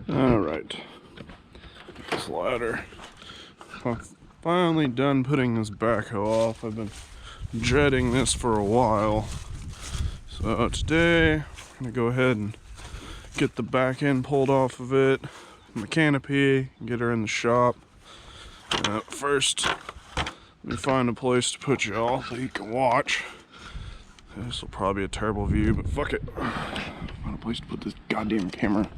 Alright. This ladder. I'm finally done putting this backhoe off. I've been dreading this for a while. So today, I'm gonna go ahead and get the back end pulled off of it, and the canopy, and get her in the shop. First, let me find a place to put y'all so you can watch. This will probably be a terrible view, but fuck it. Find a place to put this goddamn camera.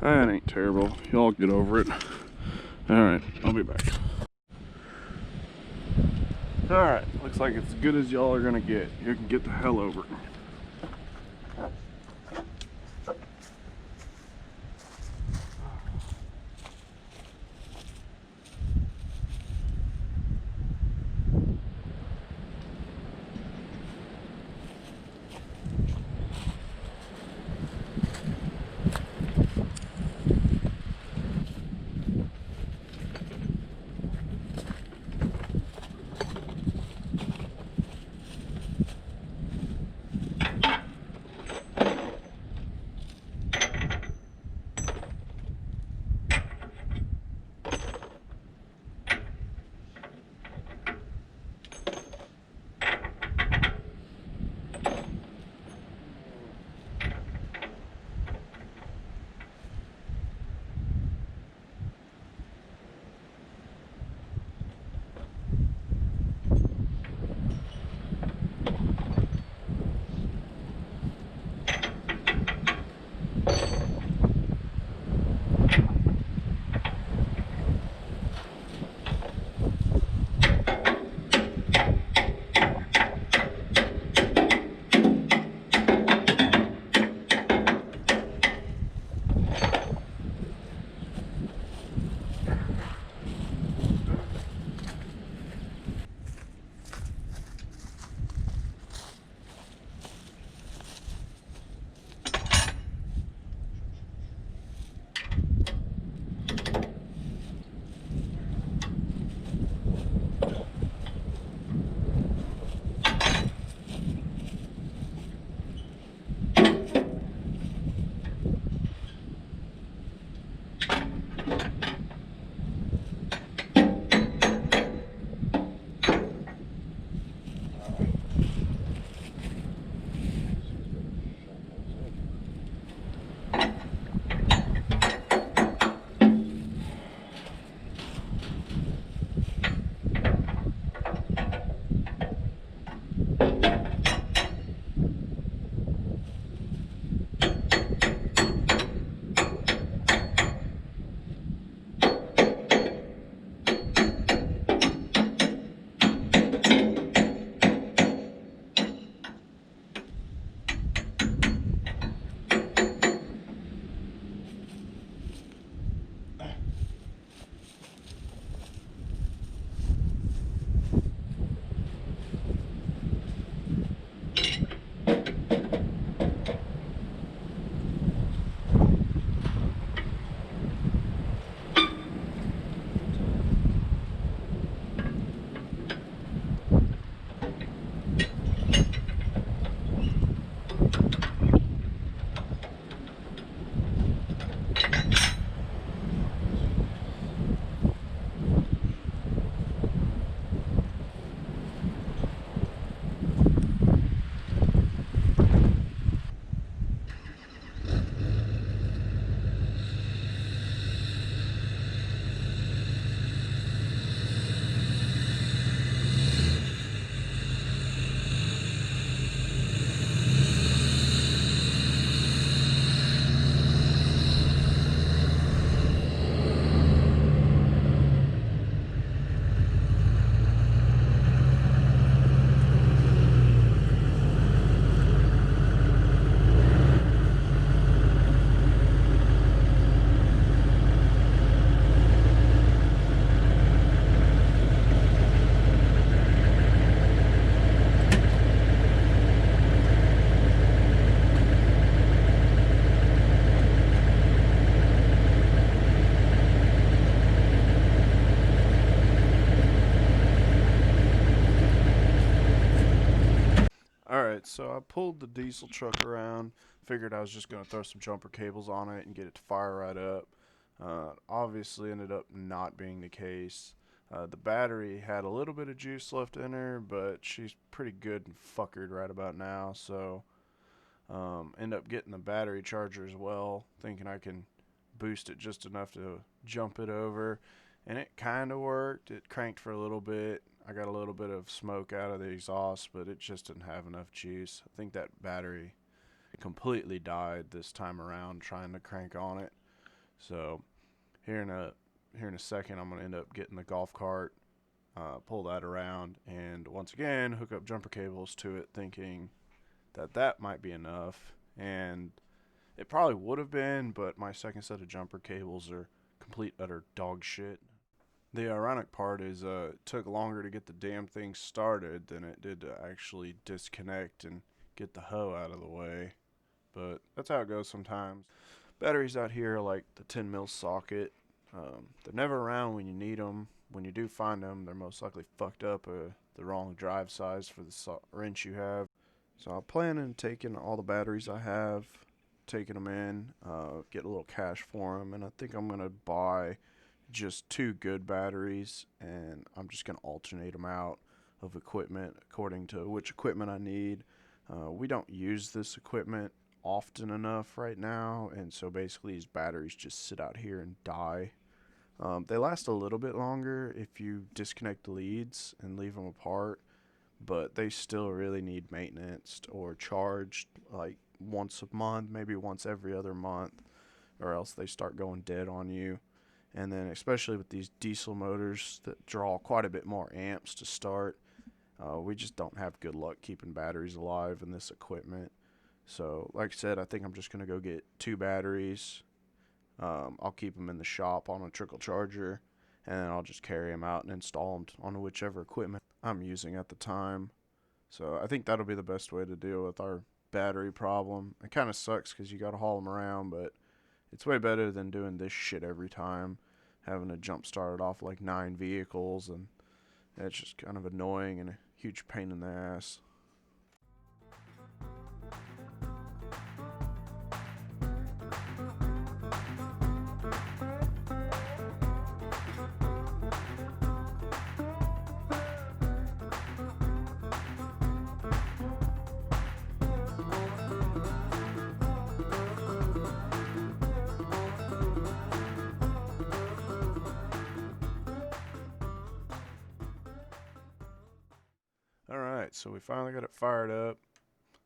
That ain't terrible. Y'all get over it. Alright, I'll be back. Alright, looks like it's as good as y'all are gonna get. You can get the hell over it. Alright, so I pulled the diesel truck around, figured I was just going to throw some jumper cables on it and get it to fire right up. Obviously ended up not being the case. The battery had a little bit of juice left in her, but she's pretty good and fuckered right about now, so end up getting the battery charger as well, thinking I can boost it just enough to jump it over, and it kind of worked. It cranked for a little bit. I got a little bit of smoke out of the exhaust, but it just didn't have enough juice. I think that battery completely died this time around trying to crank on it. So here in a second, I'm gonna end up getting the golf cart, pull that around, and once again hook up jumper cables to it, thinking that might be enough. And it probably would have been, but my second set of jumper cables are complete utter dog shit. The ironic part is it took longer to get the damn thing started than it did to actually disconnect and get the hoe out of the way. But that's how it goes sometimes. Batteries out here are like the 10 mil socket. They're never around when you need them. When you do find them, they're most likely fucked up or the wrong drive size for the wrench you have. So I plan on taking all the batteries I have, taking them in, get a little cash for them, and I think I'm going to buy just 2 good batteries, and I'm just going to alternate them out of equipment according to which equipment I need. We don't use this equipment often enough right now, and so basically these batteries just sit out here and die. They last a little bit longer if you disconnect the leads and leave them apart, but they still really need maintenance or charged like once a month, maybe once every other month, or else they start going dead on you. And then especially with these diesel motors that draw quite a bit more amps to start, we just don't have good luck keeping batteries alive in this equipment. So like I said, I think I'm just going to go get 2 batteries. I'll keep them in the shop on a trickle charger, and then I'll just carry them out and install them on whichever equipment I'm using at the time. So I think that'll be the best way to deal with our battery problem. It kind of sucks because you got to haul them around, but it's way better than doing this shit every time, having to jump start it off like 9 vehicles, and it's just kind of annoying and a huge pain in the ass. Alright, so we finally got it fired up.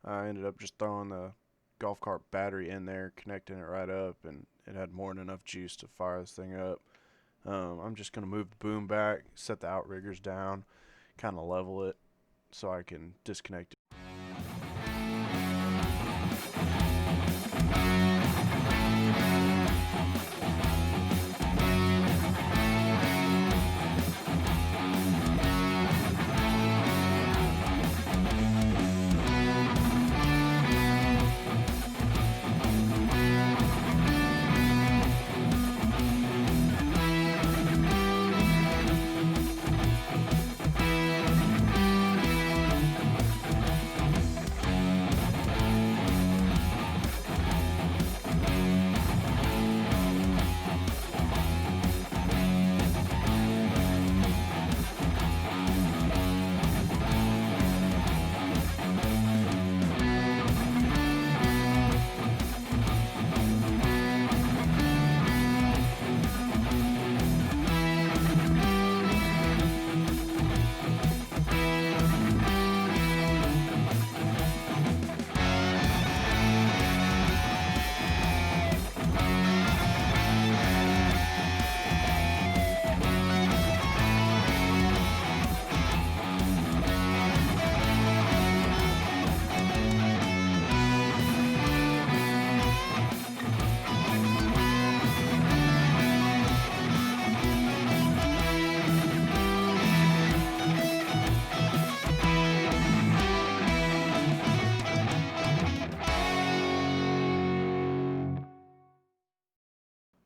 I ended up just throwing the golf cart battery in there, connecting it right up, and it had more than enough juice to fire this thing up. I'm just going to move the boom back, set the outriggers down, kind of level it so I can disconnect it.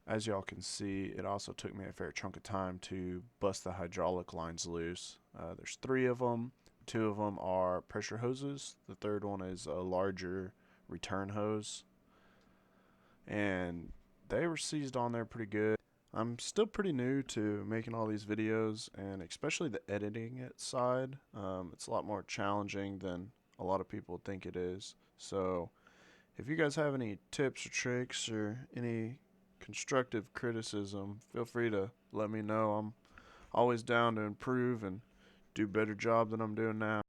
As y'all can see, it also took me a fair chunk of time to bust the hydraulic lines loose. There's 3 of them. Two of them are pressure hoses. The third one is a larger return hose. And they were seized on there pretty good. I'm still pretty new to making all these videos, and especially the editing it side. It's a lot more challenging than a lot of people think it is. So if you guys have any tips or tricks or any constructive criticism, feel free to let me know. I'm always down to improve and do a better job than I'm doing now.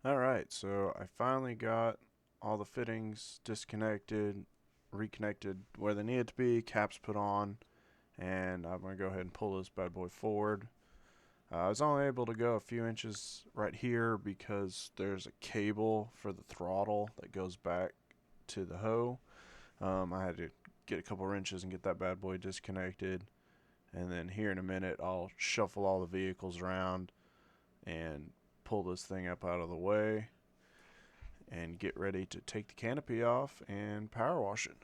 Alright, so I finally got all the fittings disconnected, reconnected where they needed to be, caps put on, and I'm going to go ahead and pull this bad boy forward. I was only able to go a few inches right here because there's a cable for the throttle that goes back to the hoe. I had to get a couple wrenches and get that bad boy disconnected, and then here in a minute I'll shuffle all the vehicles around and pull this thing up out of the way and get ready to take the canopy off and power wash it.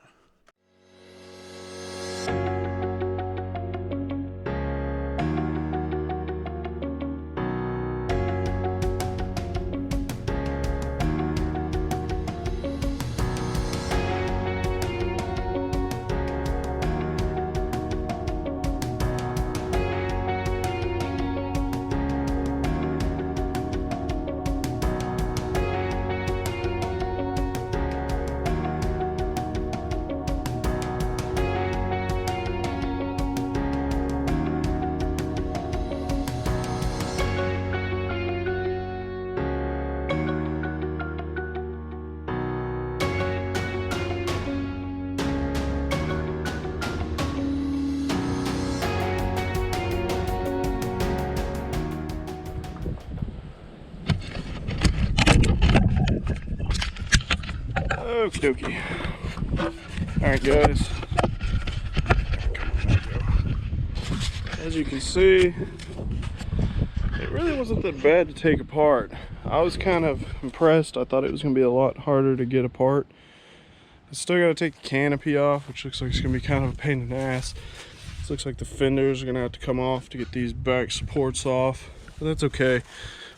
Okie dokie. Alright guys, as you can see, it really wasn't that bad to take apart. I was kind of impressed. I thought it was going to be a lot harder to get apart. I still got to take the canopy off, which looks like it's going to be kind of a pain in the ass. This looks like the fenders are going to have to come off to get these back supports off, but that's okay.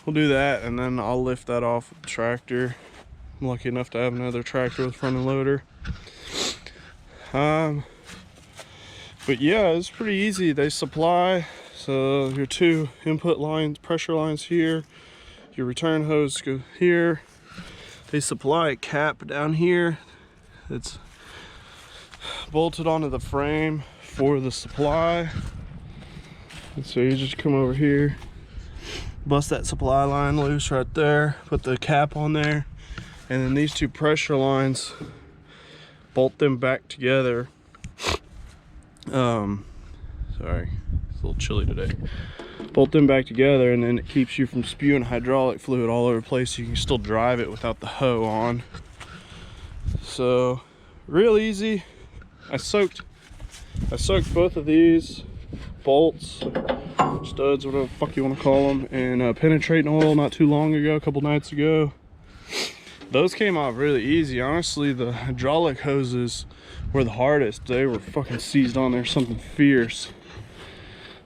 We'll do that, and then I'll lift that off with the tractor I'm lucky enough to have another tractor with front end loader. But yeah, it's pretty easy. They supply, so your 2 input lines, pressure lines here, your return hose go here. They supply a cap down here that's bolted onto the frame for the supply. And so you just come over here, bust that supply line loose right there, put the cap on there, and then these 2 pressure lines, bolt them back together. Sorry, it's a little chilly today. Bolt them back together, and then it keeps you from spewing hydraulic fluid all over the place, so you can still drive it without the hoe on. So real easy. I soaked both of these bolts, studs, whatever the fuck you want to call them, in penetrating oil not too long ago, a couple nights ago. Those came off really easy. Honestly, the hydraulic hoses were the hardest. They were fucking seized on there, something fierce.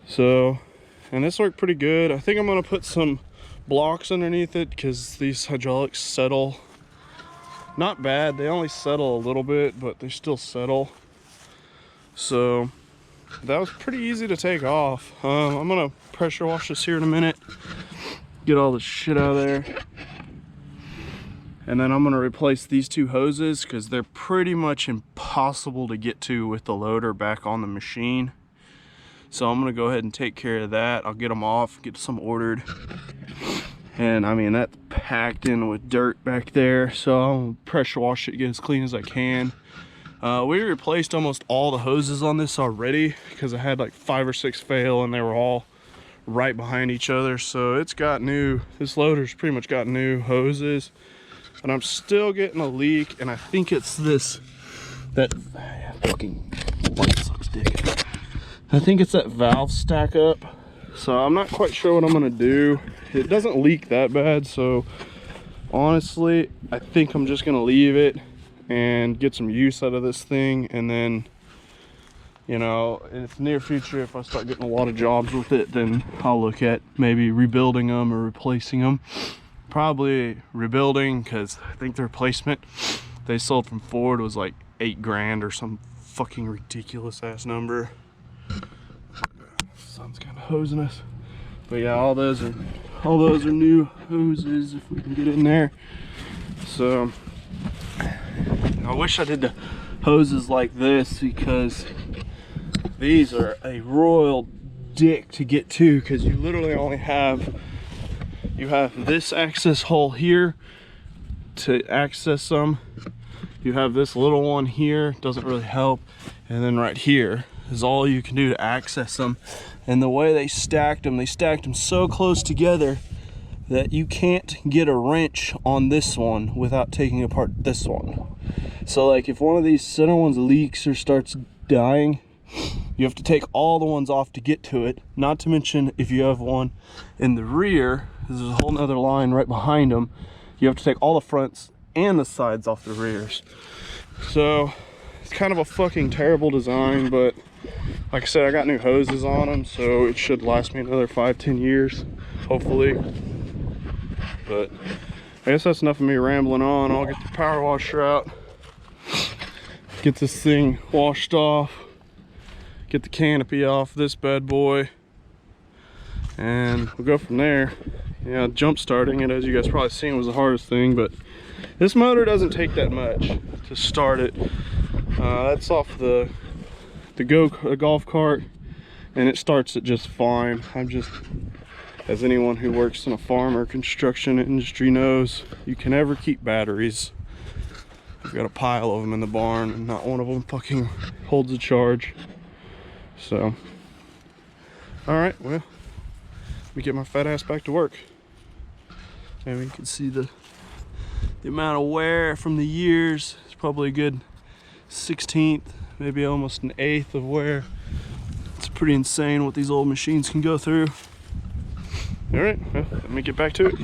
So, and this worked pretty good. I think I'm gonna put some blocks underneath it because these hydraulics settle. Not bad, they only settle a little bit, but they still settle. So that was pretty easy to take off. I'm gonna pressure wash this here in a minute, get all this shit out of there. And then I'm gonna replace these 2 hoses because they're pretty much impossible to get to with the loader back on the machine. So I'm gonna go ahead and take care of that. I'll get them off, get some ordered. And I mean, that's packed in with dirt back there. So I'll pressure wash it, get as clean as I can. We replaced almost all the hoses on this already because I had like 5 or 6 fail and they were all right behind each other. So it's got new, this loader's pretty much got new hoses. But I'm still getting a leak, and I think it's this, that fucking light sucks dick. I think it's that valve stack up. So I'm not quite sure what I'm gonna do. It doesn't leak that bad, so honestly, I think I'm just gonna leave it and get some use out of this thing, and then, you know, in the near future, if I start getting a lot of jobs with it, then I'll look at maybe rebuilding them or replacing them. Probably rebuilding, because I think the replacement they sold from Ford was like 8 grand or some fucking ridiculous ass number. Sun's kind of hosing us, but yeah, all those are new hoses if we can get in there. So I wish I did the hoses like this, because these are a royal dick to get to, because you literally only have this access hole here to access them. You have this little one here, doesn't really help, and then right here is all you can do to access them. And the way they stacked them so close together that you can't get a wrench on this one without taking apart this one. So like if one of these center ones leaks or starts dying, you have to take all the ones off to get to it. Not to mention, if you have one in the rear, there's a whole nother line right behind them. You have to take all the fronts and the sides off the rears. So it's kind of a fucking terrible design, but like I said, I got new hoses on them, so it should last me another 5-10 years, hopefully. But I guess that's enough of me rambling on. I'll get the power washer out, get this thing washed off, get the canopy off this bad boy, and we'll go from there. Yeah, jump starting it, as you guys probably seen, was the hardest thing, but this motor doesn't take that much to start it. That's off the golf cart, and it starts it just fine. I'm just, as anyone who works in a farm or construction industry knows, you can never keep batteries. I've got a pile of them in the barn, and not one of them fucking holds a charge. So, all right, well, let me get my fat ass back to work. And you can see the amount of wear from the years. It's probably a good 1/16, maybe almost an 1/8 of wear. It's pretty insane what these old machines can go through. All right, well, let me get back to it.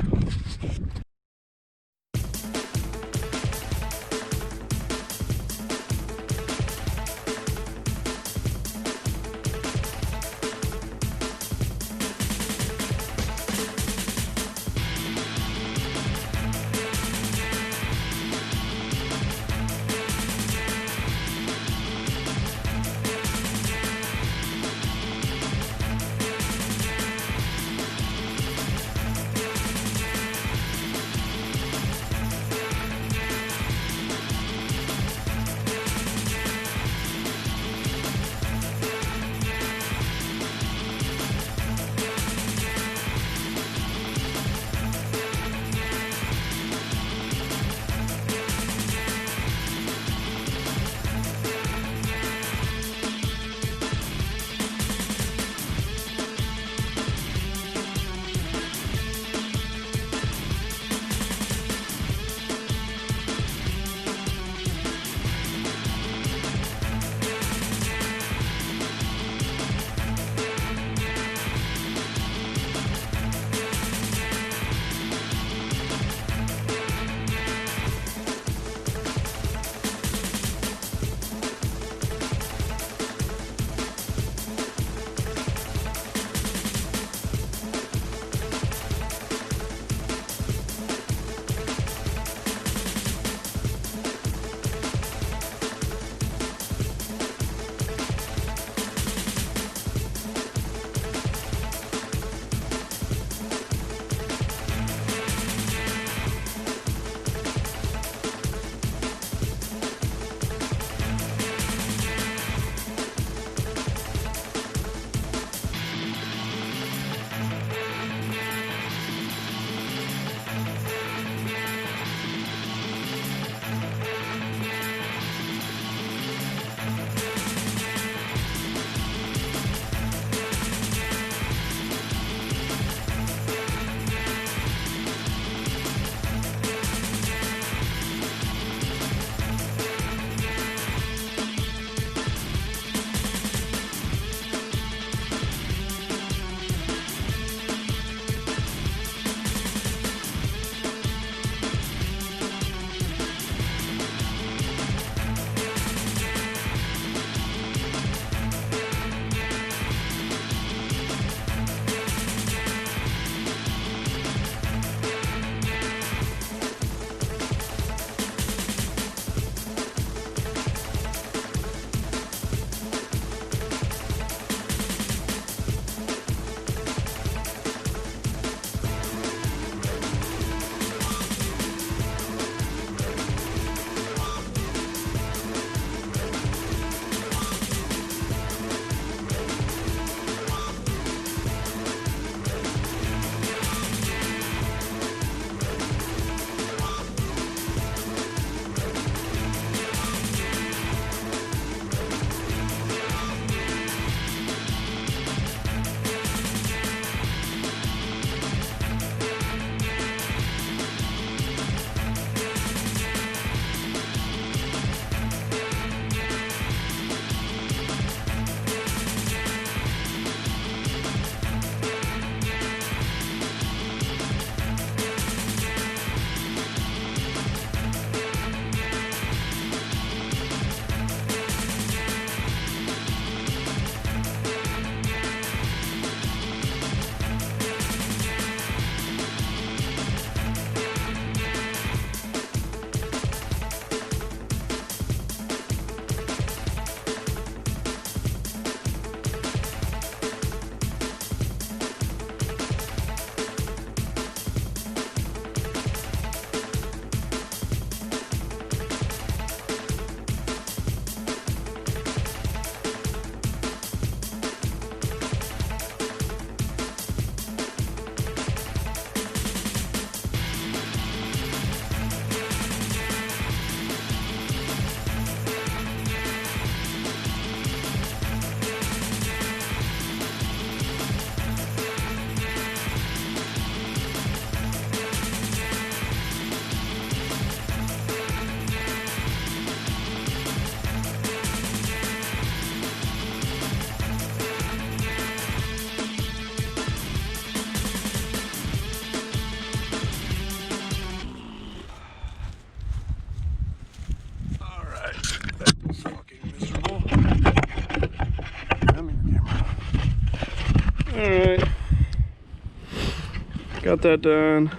got that done.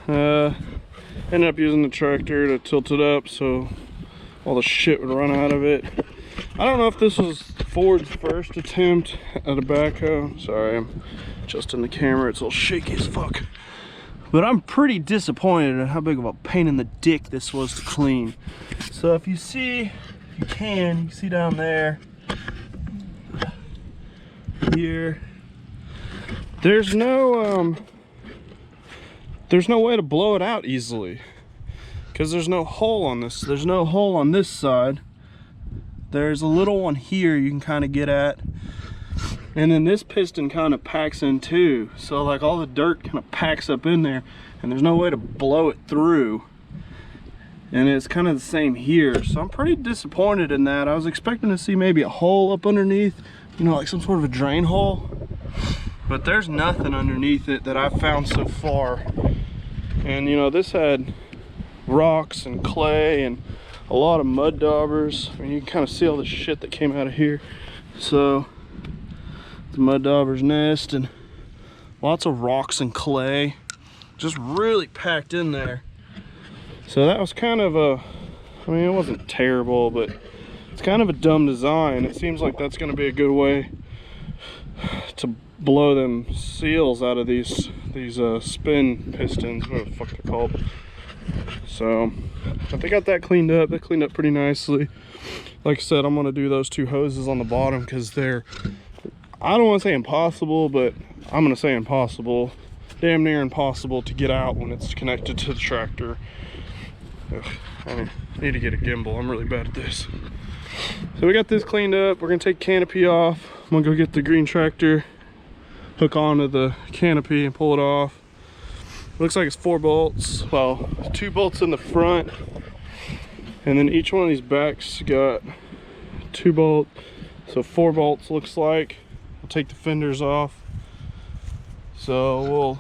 Ended up using the tractor to tilt it up so all the shit would run out of it. I don't know if this was Ford's first attempt at a backhoe. Sorry, I'm adjusting the camera. It's all shaky as fuck. But I'm pretty disappointed at how big of a pain in the dick this was to clean. So if you see, you can see down there, here, there's no way to blow it out easily because there's no hole on this. There's no hole on this side. There's a little one here you can kind of get at, and then this piston kind of packs in too. So like all the dirt kind of packs up in there, and there's no way to blow it through. And it's kind of the same here. So I'm pretty disappointed in that. I was expecting to see maybe a hole up underneath, you know, like some sort of a drain hole. But there's nothing underneath it that I've found so far. And you know, this had rocks and clay and a lot of mud daubers. I mean, you can kind of see all the shit that came out of here. So the mud dauber's nest and lots of rocks and clay just really packed in there. So that was kind of a, I mean, it wasn't terrible, but it's kind of a dumb design. It seems like that's going to be a good way to blow them seals out of these spin pistons, whatever the fuck they're called. So but they got that cleaned up. They cleaned up pretty nicely. Like I said, I'm gonna do those two hoses on the bottom because they're, I don't want to say impossible, but I'm gonna say impossible, damn near impossible to get out when it's connected to the tractor. Ugh, I need to get a gimbal. I'm really bad at this. So we got this cleaned up. We're gonna take canopy off. I'm gonna go get the green tractor, hook onto the canopy and pull it off. Looks like it's 4 bolts. Well, 2 bolts in the front, and then each one of these backs got 2 bolts, so 4 bolts looks like. I'll take the fenders off. So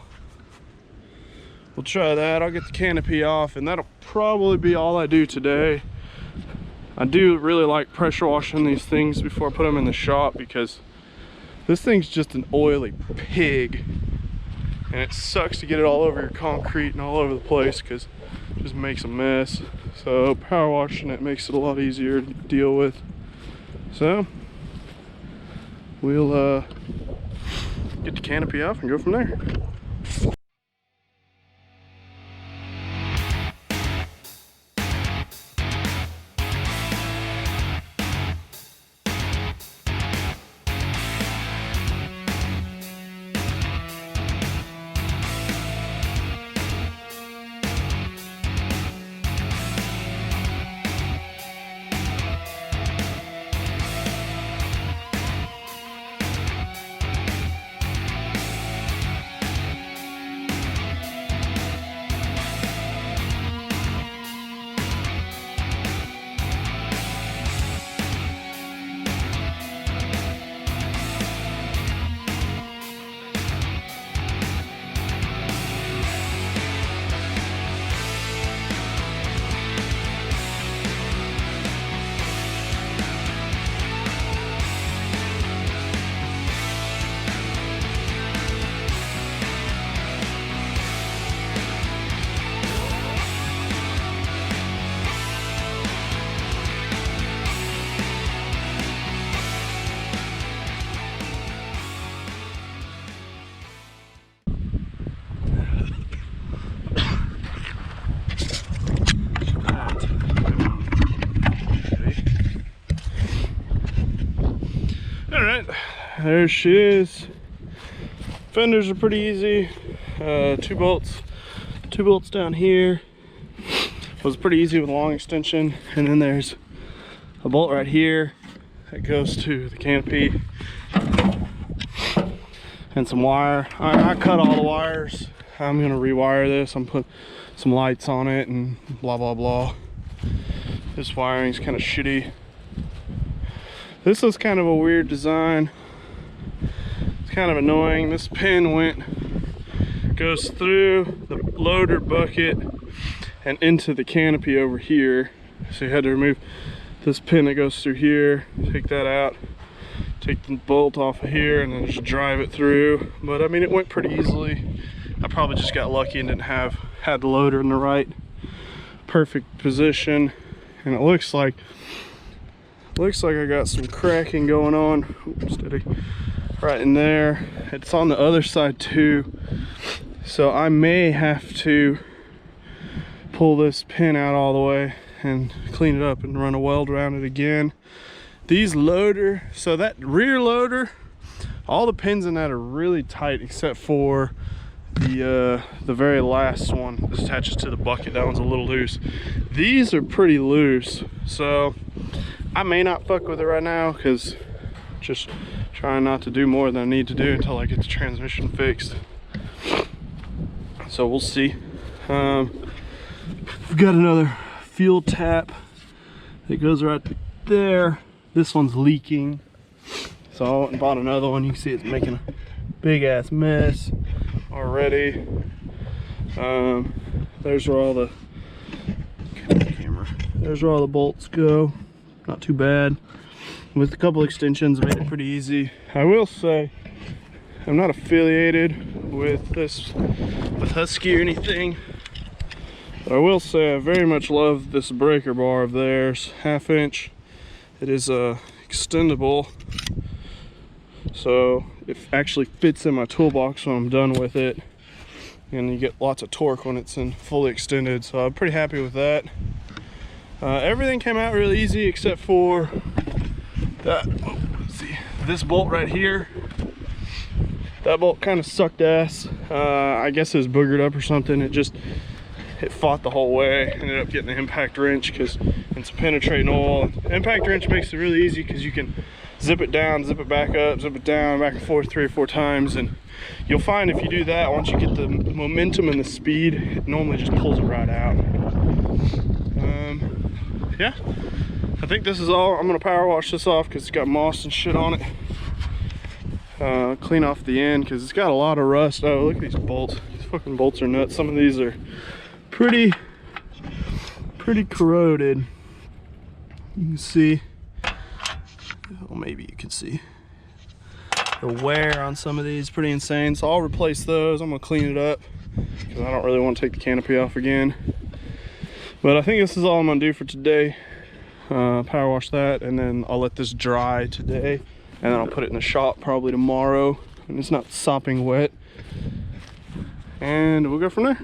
we'll try that. I'll get the canopy off, and that'll probably be all I do today. I do really like pressure washing these things before I put them in the shop because this thing's just an oily pig. And it sucks to get it all over your concrete and all over the place because it just makes a mess. So power washing it makes it a lot easier to deal with. So we'll get the canopy off and go from there. There she is. Fenders are pretty easy. 2 bolts down here. Was pretty easy with a long extension, and then there's a bolt right here that goes to the canopy, and some wire. I cut all the wires. I'm gonna rewire this. I'm putting some lights on it and blah blah blah. This wiring's kind of shitty. This is kind of a weird design. It's kind of annoying. This pin goes through the loader bucket and into the canopy over here. So you had to remove this pin that goes through here, take that out, take the bolt off of here, and then just drive it through. But I mean, it went pretty easily. I probably just got lucky and didn't had the loader in the right perfect position, and it looks like I got some cracking going on. Oops, steady. Right in there. It's on the other side too, so I may have to pull this pin out all the way and clean it up and run a weld around it again. These loader, so that rear loader, all the pins in that are really tight except for the very last one that attaches to the bucket. That one's a little loose. These are pretty loose, so I may not fuck with it right now, because just trying not to do more than I need to do until I get the transmission fixed. So we'll see. We've got another fuel tap that goes right there. This one's leaking, so I went and bought another one. You can see it's making a big ass mess already. There's where all the there's where all the bolts go. Not too bad. With a couple extensions, made it pretty easy. I will say I'm not affiliated with Husky or anything, but I will say I very much love this breaker bar of theirs, 1/2 inch. It is extendable, so it actually fits in my toolbox when I'm done with it, and you get lots of torque when it's in fully extended, so I'm pretty happy with that. Everything came out really easy except for that. Let's see, this bolt right here. That bolt kind of sucked ass. I guess it was boogered up or something. It fought the whole way. Ended up getting an impact wrench and some penetrating oil. Impact wrench makes it really easy because you can zip it down, zip it back up, zip it down, back and forth 3 or 4 times, and you'll find if you do that, once you get the momentum and the speed, it normally just pulls it right out. Yeah, I think this is all. I'm gonna power wash this off because it's got moss and shit on it. Clean off the end because it's got a lot of rust. Oh, look at these bolts. These fucking bolts are nuts. Some of these are pretty corroded. You can see, well, maybe you can see the wear on some of these, pretty insane. So I'll replace those. I'm gonna clean it up because I don't really want to take the canopy off again. But I think this is all I'm gonna do for today. Power wash that, and then I'll let this dry today, and then I'll put it in the shop probably tomorrow when it's not sopping wet, and we'll go from there.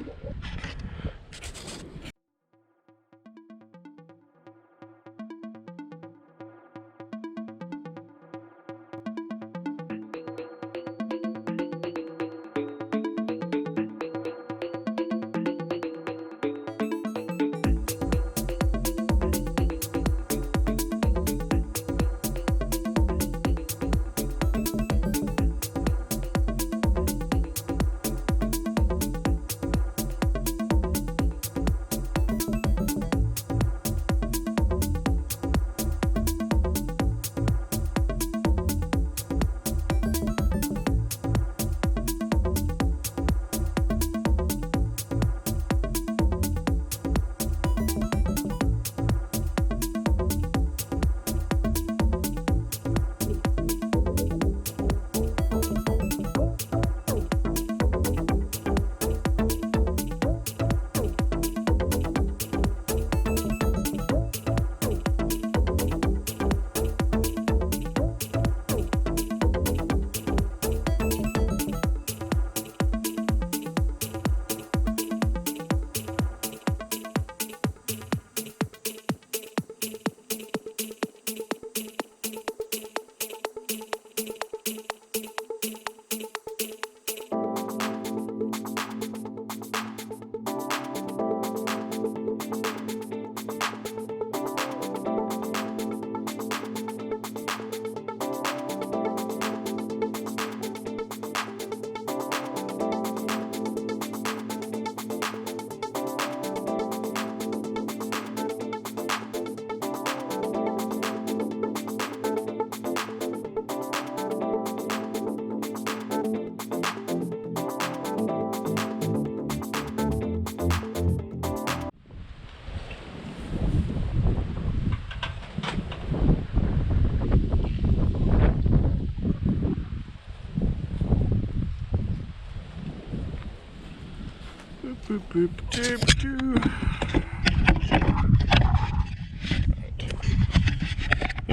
Boop, boop, doop, doo.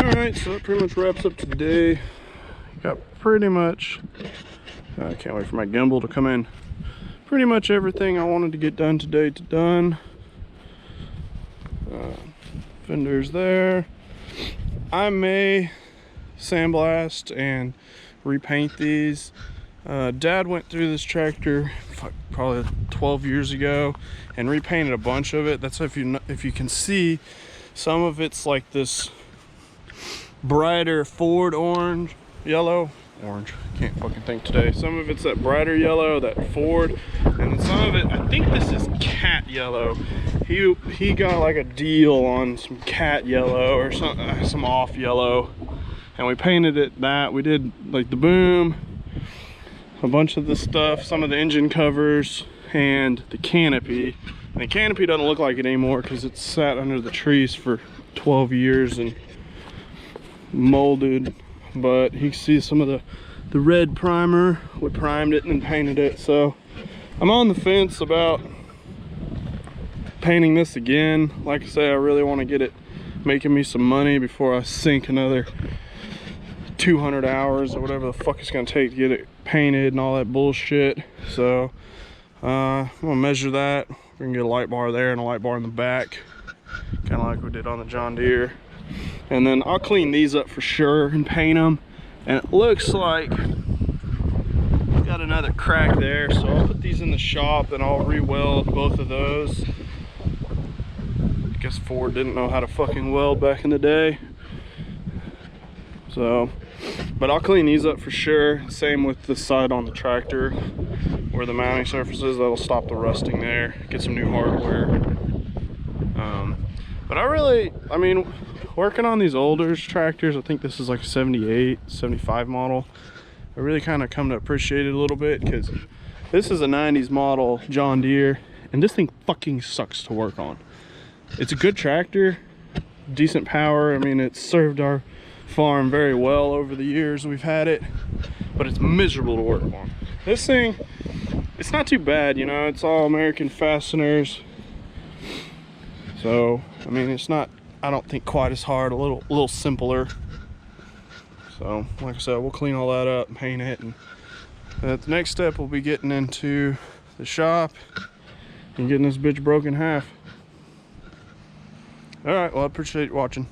Alright, so that pretty much wraps up today. Got pretty much, I can't wait for my gimbal to come in. Pretty much everything I wanted to get done today done. Fenders there. I may sandblast and repaint these. Dad went through this tractor probably 12 years ago and repainted a bunch of it. That's if you can see, some of it's like this brighter Ford orange, orange, can't fucking think today. Some of it's that brighter yellow, that Ford, and some of it, I think this is cat yellow. He got like a deal on some cat yellow or some off yellow, and we painted it that. We did like the boom, a bunch of the stuff, some of the engine covers, and the canopy. And the canopy doesn't look like it anymore because it's sat under the trees for 12 years and molded, but you can see some of the red primer. We primed it and then painted it. So I'm on the fence about painting this again. Like I say, I really want to get it making me some money before I sink another 200 hours or whatever the fuck it's gonna take to get it painted and all that bullshit. So I'm gonna measure that. We're gonna get a light bar there and a light bar in the back, kind of like we did on the John Deere. And then I'll clean these up for sure and paint them. And it looks like it's got another crack there, so I'll put these in the shop and I'll re-weld both of those. I guess Ford didn't know how to fucking weld back in the day. So, but I'll clean these up for sure. Same with the side on the tractor where the mounting surface is. That'll stop the rusting there. Get some new hardware. But I mean, working on these older tractors, I think this is like a 78, 75 model. I really kind of come to appreciate it a little bit because this is a 90s model John Deere, and this thing fucking sucks to work on. It's a good tractor, decent power. I mean, it's served our farm very well over the years we've had it, but it's miserable to work on. This thing, it's not too bad, you know, it's all American fasteners. So, I mean, it's not, I don't think quite as hard, a little simpler. So, like I said, we'll clean all that up and paint it. And the next step will be getting into the shop and getting this bitch broke in half. All right, well, I appreciate you watching.